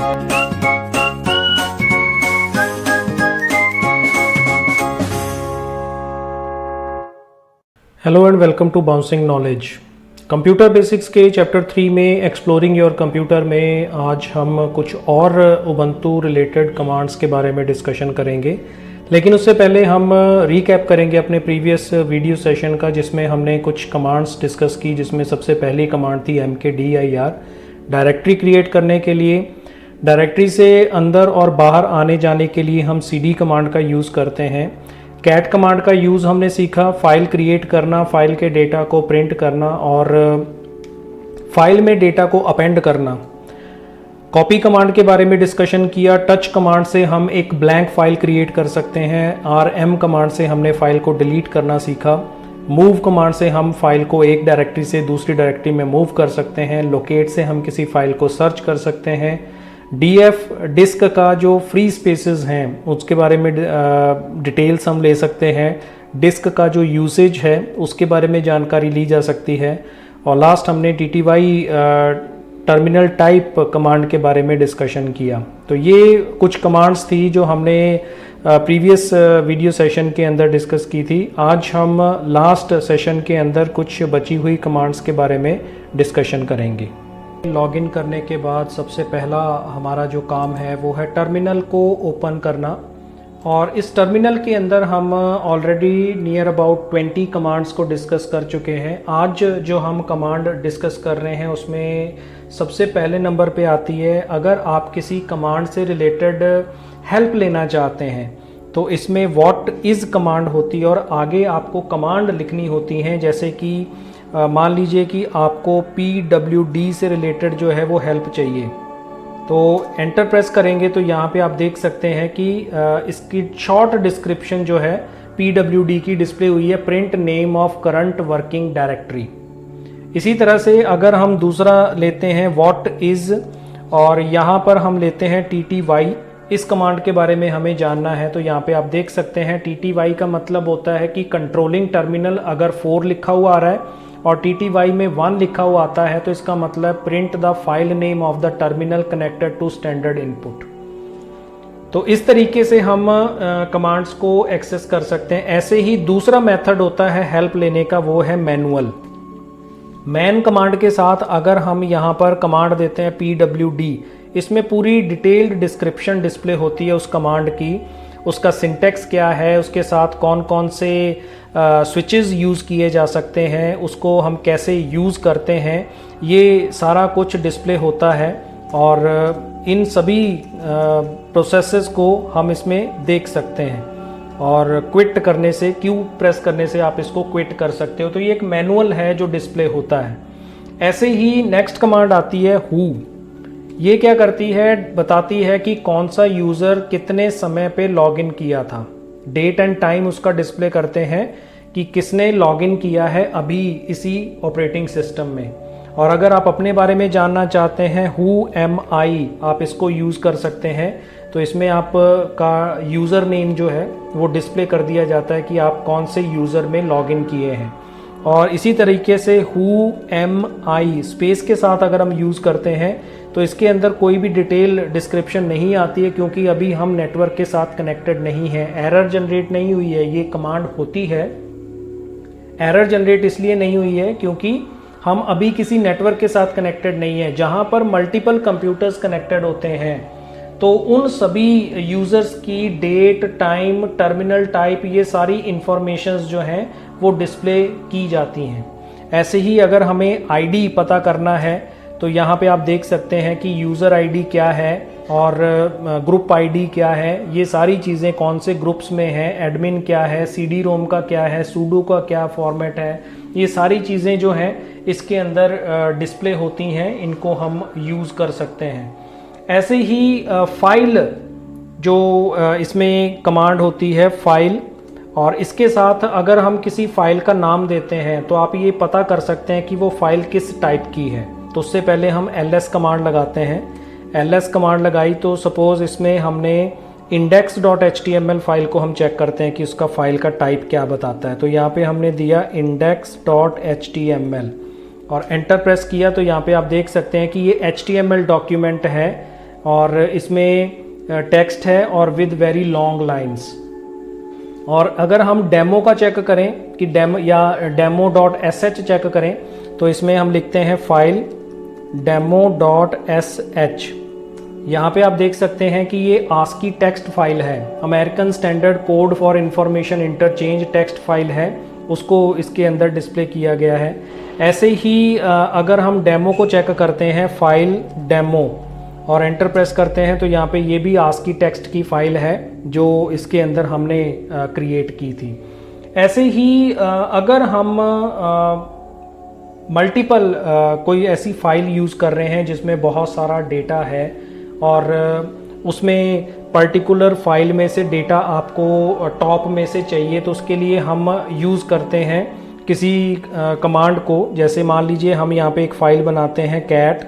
Hello and welcome to Bouncing Knowledge. Computer basics के chapter 3 में exploring your computer में आज हम कुछ और उबंटू रिलेटेड कमांड्स के बारे में डिस्कशन करेंगे, लेकिन उससे पहले हम रीकैप करेंगे अपने प्रीवियस वीडियो सेशन का, जिसमें हमने कुछ कमांड्स डिस्कस की। जिसमें सबसे पहली कमांड थी mkdir, डायरेक्टरी क्रिएट करने के लिए। डायरेक्टरी से अंदर और बाहर आने जाने के लिए हम cd कमांड का यूज़ करते हैं। कैट कमांड का यूज़ हमने सीखा, फाइल क्रिएट करना, फाइल के डेटा को प्रिंट करना और फाइल में डेटा को अपेंड करना। कॉपी कमांड के बारे में डिस्कशन किया। टच कमांड से हम एक ब्लैंक फाइल क्रिएट कर सकते हैं। rm कमांड से हमने फाइल को डिलीट करना सीखा। मूव कमांड से हम फाइल को एक डायरेक्टरी से दूसरी डायरेक्टरी में मूव कर सकते हैं। लोकेट से हम किसी फाइल को सर्च कर सकते हैं। df डिस्क का जो फ्री स्पेसेस हैं उसके बारे में डिटेल्स हम ले सकते हैं। डिस्क का जो यूसेज है उसके बारे में जानकारी ली जा सकती है। और लास्ट हमने tty टर्मिनल टाइप कमांड के बारे में डिस्कशन किया। तो ये कुछ कमांड्स थी जो हमने प्रीवियस वीडियो सेशन के अंदर डिस्कस की थी। आज हम लास्ट सेशन के अंदर कुछ बची हुई कमांड्स के बारे में डिस्कशन करेंगे। लॉगिन करने के बाद सबसे पहला हमारा जो काम है वो है टर्मिनल को ओपन करना। और इस टर्मिनल के अंदर हम ऑलरेडी नियर अबाउट 20 कमांड्स को डिस्कस कर चुके हैं। आज जो हम कमांड डिस्कस कर रहे हैं उसमें सबसे पहले नंबर पे आती है, अगर आप किसी कमांड से रिलेटेड हेल्प लेना चाहते हैं तो इसमें व्हाट इज़ कमांड होती है और आगे आपको कमांड लिखनी होती हैं। जैसे कि मान लीजिए कि आपको pwd से रिलेटेड जो है वो हेल्प चाहिए, तो एंटर प्रेस करेंगे तो यहाँ पे आप देख सकते हैं कि इसकी शॉर्ट डिस्क्रिप्शन जो है pwd की डिस्प्ले हुई है, print name of current working directory. इसी तरह से अगर हम दूसरा लेते हैं व्हाट इज़ और यहाँ पर हम लेते हैं tty, इस कमांड के बारे में हमें जानना है। तो यहाँ पे आप देख सकते हैं tty का मतलब होता है कि कंट्रोलिंग टर्मिनल। अगर 4 लिखा हुआ आ रहा है और tty में 1 लिखा हुआ आता है तो इसका मतलब print the file name of the terminal connected to standard input. तो इस तरीके से हम कमांड्स को एक्सेस कर सकते हैं। ऐसे ही दूसरा मेथड होता है हेल्प लेने का, वो है मैनुअल। मैन कमांड के साथ अगर हम यहाँ पर कमांड देते हैं pwd, इसमें पूरी डिटेल्ड डिस्क्रिप्शन डिस्प्ले होती है उस कमांड की, उसका सिंटेक्स क्या है, उसके साथ कौन कौन से स्विचेस यूज़ किए जा सकते हैं, उसको हम कैसे यूज़ करते हैं, ये सारा कुछ डिस्प्ले होता है। और इन सभी प्रोसेसेस को हम इसमें देख सकते हैं। और क्विट करने से, क्यू प्रेस करने से आप इसको क्विट कर सकते हो। तो ये एक मैनुअल है जो डिस्प्ले होता है। ऐसे ही नेक्स्ट कमांड आती है हु। ये क्या करती है, बताती है कि कौन सा यूज़र कितने समय पे लॉगिन किया था। डेट एंड टाइम उसका डिस्प्ले करते हैं कि किसने लॉगिन किया है अभी इसी ऑपरेटिंग सिस्टम में। और अगर आप अपने बारे में जानना चाहते हैं हु एम आई, आप इसको यूज़ कर सकते हैं। तो इसमें आप का यूज़र नेम जो है वो डिस्प्ले कर दिया जाता है कि आप कौन से यूज़र में लॉगिन किए हैं। और इसी तरीके से हु एम आई स्पेस के साथ अगर हम यूज़ करते हैं तो इसके अंदर कोई भी डिटेल डिस्क्रिप्शन नहीं आती है, क्योंकि अभी हम नेटवर्क के साथ कनेक्टेड नहीं है। एरर जनरेट नहीं हुई है, ये कमांड होती है। एरर जनरेट इसलिए नहीं हुई है क्योंकि हम अभी किसी नेटवर्क के साथ कनेक्टेड नहीं है। जहाँ पर मल्टीपल कंप्यूटर्स कनेक्टेड होते हैं तो उन सभी यूज़र्स की डेट, टाइम, टर्मिनल टाइप, ये सारी इंफॉर्मेशंस जो हैं वो डिस्प्ले की जाती हैं। ऐसे ही अगर हमें आईडी पता करना है तो यहाँ पे आप देख सकते हैं कि यूज़र आईडी क्या है और ग्रुप आईडी क्या है, ये सारी चीज़ें कौन से ग्रुप्स में हैं, एडमिन क्या है, सीडी रोम का क्या है, सूडो का क्या फॉर्मेट है, ये सारी चीज़ें जो हैं इसके अंदर डिस्प्ले होती हैं। इनको हम यूज़ कर सकते हैं। ऐसे ही फाइल जो इसमें कमांड होती है फाइल, और इसके साथ अगर हम किसी फाइल का नाम देते हैं तो आप ये पता कर सकते हैं कि वो फाइल किस टाइप की है। तो उससे पहले हम ls कमांड लगाते हैं। ls कमांड लगाई तो सपोज़ इसमें हमने index.html फाइल को हम चेक करते हैं कि उसका फाइल का टाइप क्या बताता है। तो यहाँ पे हमने दिया index.html और एंटर प्रेस किया तो यहाँ पे आप देख सकते हैं कि ये HTML डॉक्यूमेंट है और इसमें टेक्स्ट है और विद वेरी लॉन्ग लाइंस। और अगर हम डेमो का चेक करें कि डेमो या demo.sh चेक करें तो इसमें हम लिखते हैं फाइल demo.sh। यहाँ पे आप देख सकते हैं कि ये ASCII टेक्स्ट फाइल है, American standard code for information interchange text file है, उसको इसके अंदर डिस्प्ले किया गया है। ऐसे ही अगर हम डेमो को चेक करते हैं फाइल डेमो और एंटर प्रेस करते हैं तो यहाँ पे ये भी ASCII टेक्स्ट की फाइल है जो इसके अंदर हमने क्रिएट की थी। ऐसे ही अगर हम मल्टीपल कोई ऐसी फाइल यूज़ कर रहे हैं जिसमें बहुत सारा डेटा है और उसमें पर्टिकुलर फाइल में से डेटा आपको टॉप में से चाहिए, तो उसके लिए हम यूज़ करते हैं किसी कमांड को। जैसे मान लीजिए हम यहाँ पे एक फ़ाइल बनाते हैं कैट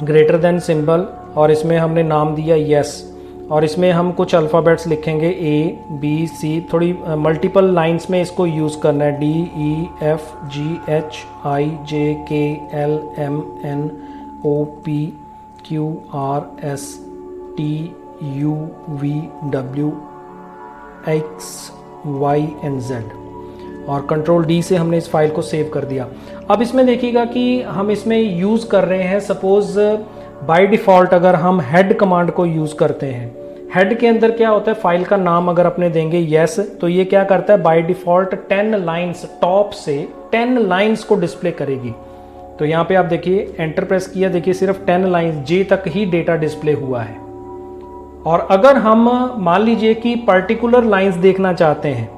ग्रेटर देन सिंबल और इसमें हमने नाम दिया यस, और इसमें हम कुछ अल्फ़ाबेट्स लिखेंगे ABC, थोड़ी मल्टीपल लाइंस में इसको यूज़ करना है DEFGHILMNOPQRSTUVWXYZ और कंट्रोल D से हमने इस फाइल को सेव कर दिया। अब इसमें देखिएगा कि हम इसमें यूज़ कर रहे हैं, सपोज़ बाय डिफ़ॉल्ट अगर हम हेड कमांड को यूज़ करते हैं, हेड के अंदर क्या होता है, फाइल का नाम अगर अपने देंगे यस तो ये क्या करता है बाय डिफ़ॉल्ट 10 लाइंस, टॉप से 10 लाइंस को डिस्प्ले करेगी। तो यहाँ पे आप देखिए एंटर प्रेस किया, देखिए सिर्फ 10 लाइंस जे तक ही डेटा डिस्प्ले हुआ है। और अगर हम मान लीजिए कि पर्टिकुलर लाइंस देखना चाहते हैं,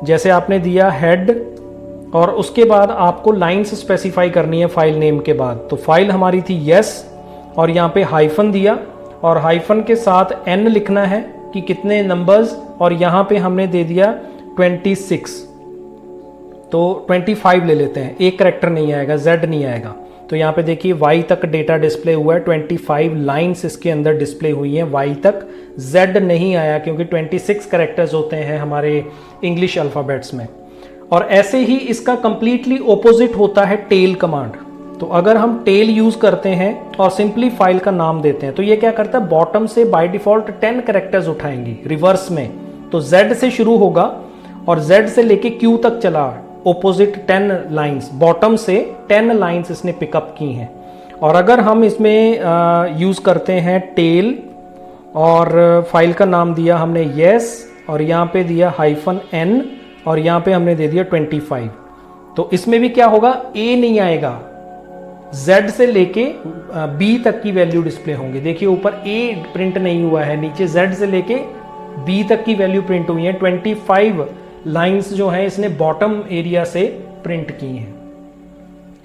जैसे आपने दिया हेड और उसके बाद आपको लाइंस स्पेसिफाई करनी है फाइल नेम के बाद, तो फाइल हमारी थी यस और यहाँ पे हाइफन दिया और हाइफन के साथ n लिखना है कि कितने नंबर्स, और यहाँ पे हमने दे दिया 26, तो 25 ले लेते हैं, एक करेक्टर नहीं आएगा, z नहीं आएगा। तो यहाँ पे देखिए y तक डेटा डिस्प्ले हुआ है, 25 लाइंस इसके अंदर डिस्प्ले हुई हैं, y तक, z नहीं आया क्योंकि 26 करेक्टर्स होते हैं हमारे इंग्लिश अल्फ़ाबेट्स में। और ऐसे ही इसका कंप्लीटली ऑपोजिट होता है टेल कमांड। तो अगर हम टेल यूज करते हैं और सिंपली फाइल का नाम देते हैं तो ये क्या करता है, बॉटम से बाय डिफॉल्ट 10 करेक्टर्स उठाएंगी रिवर्स में, तो z से शुरू होगा और z से लेके q तक चला, ऑपोजिट 10 लाइंस, बॉटम से 10 लाइंस इसने पिकअप की हैं। और अगर हम इसमें यूज करते हैं टेल और फाइल का नाम दिया हमने यस और यहाँ पे दिया -n और यहाँ पे हमने दे दिया 25, तो इसमें भी क्या होगा, a नहीं आएगा, Z से लेके B तक की वैल्यू डिस्प्ले होंगे। देखिए ऊपर A प्रिंट नहीं हुआ है, नीचे Z से लेके B तक की वैल्यू प्रिंट हुई है। 25 लाइंस जो हैं इसने बॉटम एरिया से प्रिंट की हैं।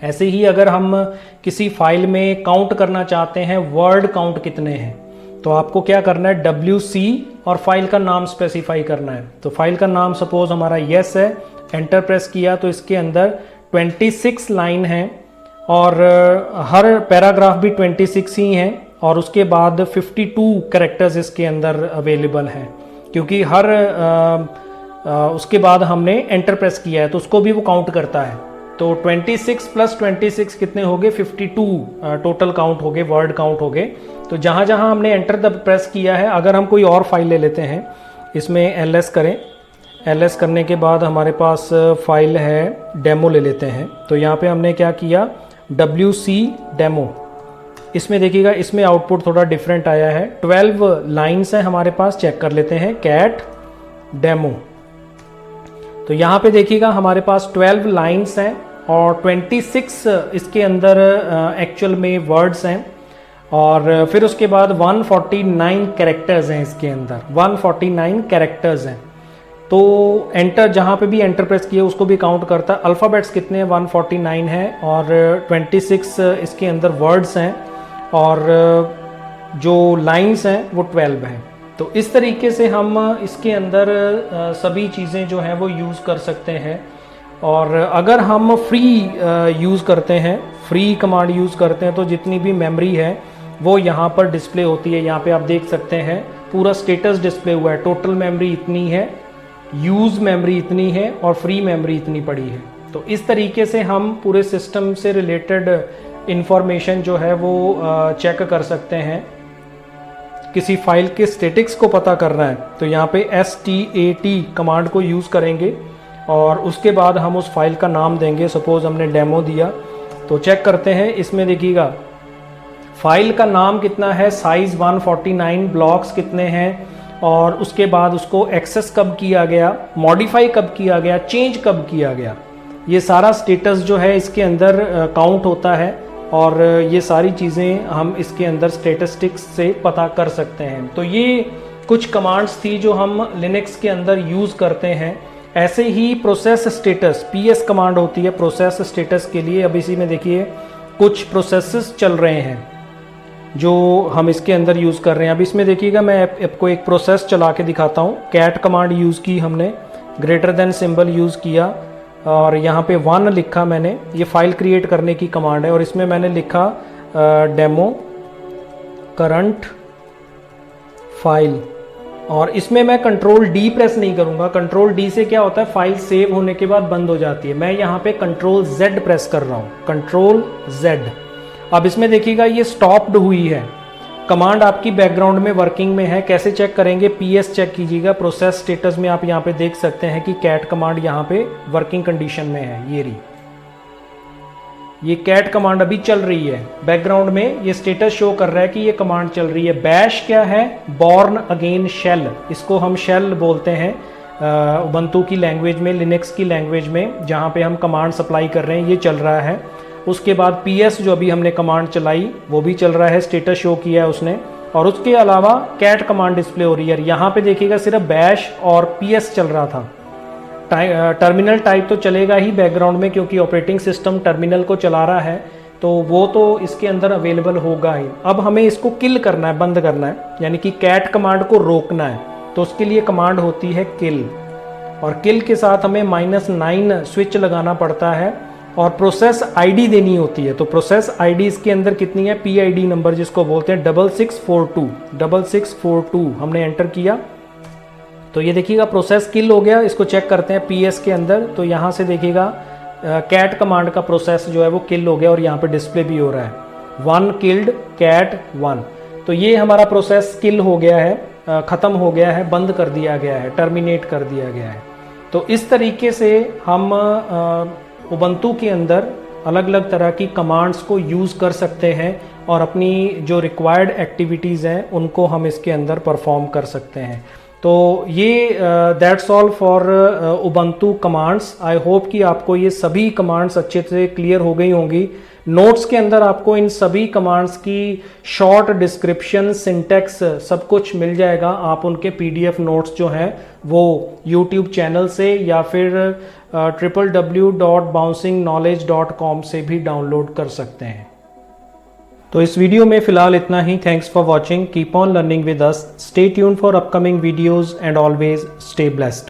ऐसे ही अगर हम किसी फाइल में काउंट करना चाहते हैं वर्ड काउंट कितने हैं, तो आपको क्या करना है, WC और फाइल का नाम स्पेसिफाई करना है। तो फाइल का नाम सपोज हमारा यस है, एंटर प्रेस किया तो इसके अंदर 26 लाइन है और हर पैराग्राफ भी 26 ही हैं और उसके बाद 52 कैरेक्टर्स इसके अंदर अवेलेबल हैं, क्योंकि हर उसके बाद हमने एंटर प्रेस किया है तो उसको भी वो काउंट करता है। तो 26 + 26 कितने हो गए, 52 टोटल काउंट हो गए, वर्ड काउंट हो गए। तो जहाँ जहाँ हमने एंटर प्रेस किया है, अगर हम कोई और फाइल ले लेते हैं, इसमें ls करें, ls करने के बाद हमारे पास फाइल है डेमो ले लेते हैं। तो यहाँ पे हमने क्या किया, WC डेमो, इसमें देखिएगा इसमें आउटपुट थोड़ा डिफरेंट आया है। 12 लाइंस हैं हमारे पास, चेक कर लेते हैं कैट डेमो। तो यहाँ पे देखिएगा हमारे पास 12 लाइंस हैं और 26 इसके अंदर एक्चुअल में वर्ड्स हैं और फिर उसके बाद 149 कैरेक्टर्स हैं इसके अंदर, 149 कैरेक्टर्स हैं। तो एंटर जहाँ पे भी एंटर प्रेस किए उसको भी काउंट करता है। अल्फ़ाबेट्स कितने हैं, 149 है और 26 इसके अंदर वर्ड्स हैं और जो लाइंस हैं वो 12 हैं। तो इस तरीके से हम इसके अंदर सभी चीज़ें जो हैं वो यूज़ कर सकते हैं। और अगर हम फ्री यूज़ करते हैं, फ्री कमांड यूज़ करते हैं, तो जितनी भी मेमोरी है वो यहाँ पर डिस्प्ले होती है। यहाँ पे आप देख सकते हैं पूरा स्टेटस डिस्प्ले हुआ है, टोटल मेमोरी इतनी है, यूज़ मेमोरी इतनी है और फ्री मेमोरी इतनी पड़ी है। तो इस तरीके से हम पूरे सिस्टम से रिलेटेड इंफॉर्मेशन जो है वो चेक कर सकते हैं। किसी फाइल के स्टेटिक्स को पता करना है तो यहाँ पे stat कमांड को यूज़ करेंगे और उसके बाद हम उस फाइल का नाम देंगे। सपोज हमने डेमो दिया तो चेक करते हैं, इसमें देखिएगा फाइल का नाम कितना है, साइज 149, ब्लॉक्स कितने हैं और उसके बाद उसको एक्सेस कब किया गया, मॉडिफाई कब किया गया, चेंज कब किया गया, ये सारा स्टेटस जो है इसके अंदर काउंट होता है और ये सारी चीज़ें हम इसके अंदर स्टेटिस्टिक्स से पता कर सकते हैं। तो ये कुछ कमांड्स थी जो हम लिनक्स के अंदर यूज़ करते हैं। ऐसे ही प्रोसेस स्टेटस PS कमांड होती है प्रोसेस स्टेटस के लिए। अब इसी में देखिए कुछ प्रोसेसेस चल रहे हैं जो हम इसके अंदर यूज़ कर रहे हैं। अब इसमें देखिएगा मैं आपको एक प्रोसेस चला के दिखाता हूँ। कैट कमांड यूज़ की हमने, ग्रेटर देन सिंबल यूज़ किया और यहाँ पे 1 लिखा मैंने, ये फाइल क्रिएट करने की कमांड है और इसमें मैंने लिखा डेमो करंट फाइल और इसमें मैं कंट्रोल D प्रेस नहीं करूँगा। कंट्रोल D से क्या होता है, फाइल सेव होने के बाद बंद हो जाती है। मैं यहाँ पे कंट्रोल Z प्रेस कर रहा हूँ, कंट्रोल Z। अब इसमें देखिएगा ये स्टॉप्ड हुई है, कमांड आपकी बैकग्राउंड में वर्किंग में है। कैसे चेक करेंगे, PS चेक कीजिएगा। प्रोसेस स्टेटस में आप यहाँ पे देख सकते हैं कि कैट कमांड यहाँ पे वर्किंग कंडीशन में है। ये कैट कमांड अभी चल रही है बैकग्राउंड में, ये स्टेटस शो कर रहा है कि ये कमांड चल रही है। बैश क्या है, बॉर्न अगेन शेल, इसको हम शेल बोलते हैं उबंटू की लैंग्वेज में, लिनक्स की लैंग्वेज में, जहाँ पे हम कमांड सप्लाई कर रहे हैं, ये चल रहा है। उसके बाद PS जो अभी हमने कमांड चलाई वो भी चल रहा है, स्टेटस शो किया है उसने। और उसके अलावा कैट कमांड डिस्प्ले हो रही है। यहाँ पे देखिएगा सिर्फ बैश और PS चल रहा था। टर्मिनल टाइप तो चलेगा ही बैकग्राउंड में क्योंकि ऑपरेटिंग सिस्टम टर्मिनल को चला रहा है, तो वो तो इसके अंदर अवेलेबल होगा ही। अब हमें इसको किल करना है, बंद करना है, यानी कि कैट कमांड को रोकना है, तो उसके लिए कमांड होती है किल और किल के साथ हमें -9 स्विच लगाना पड़ता है और प्रोसेस ID देनी होती है। तो प्रोसेस ID इसके अंदर कितनी है, PID नंबर जिसको बोलते हैं 6642 हमने एंटर किया तो ये देखिएगा प्रोसेस किल हो गया। इसको चेक करते हैं PS के अंदर, तो यहाँ से देखिएगा कैट कमांड का प्रोसेस जो है वो किल हो गया और यहाँ पे डिस्प्ले भी हो रहा है 1 किल्ड कैट 1। तो ये हमारा प्रोसेस किल हो गया है, ख़त्म हो गया है, बंद कर दिया गया है, टर्मिनेट कर दिया गया है। तो इस तरीके से हम उबंटू के अंदर अलग अलग तरह की कमांड्स को यूज़ कर सकते हैं और अपनी जो रिक्वायर्ड एक्टिविटीज़ हैं उनको हम इसके अंदर परफॉर्म कर सकते हैं। तो ये that's all for Ubuntu commands. I hope कि आपको ये सभी कमांड्स अच्छे से क्लियर हो गई होंगी। नोट्स के अंदर आपको इन सभी कमांड्स की शॉर्ट डिस्क्रिप्शन, सिंटैक्स सब कुछ मिल जाएगा। आप उनके PDF नोट्स जो हैं वो YouTube चैनल से या फिर www.bouncingknowledge.com से भी डाउनलोड कर सकते हैं। तो इस वीडियो में फ़िलहाल इतना ही। Thanks for watching, keep on learning with us, stay tuned for upcoming videos and always stay blessed.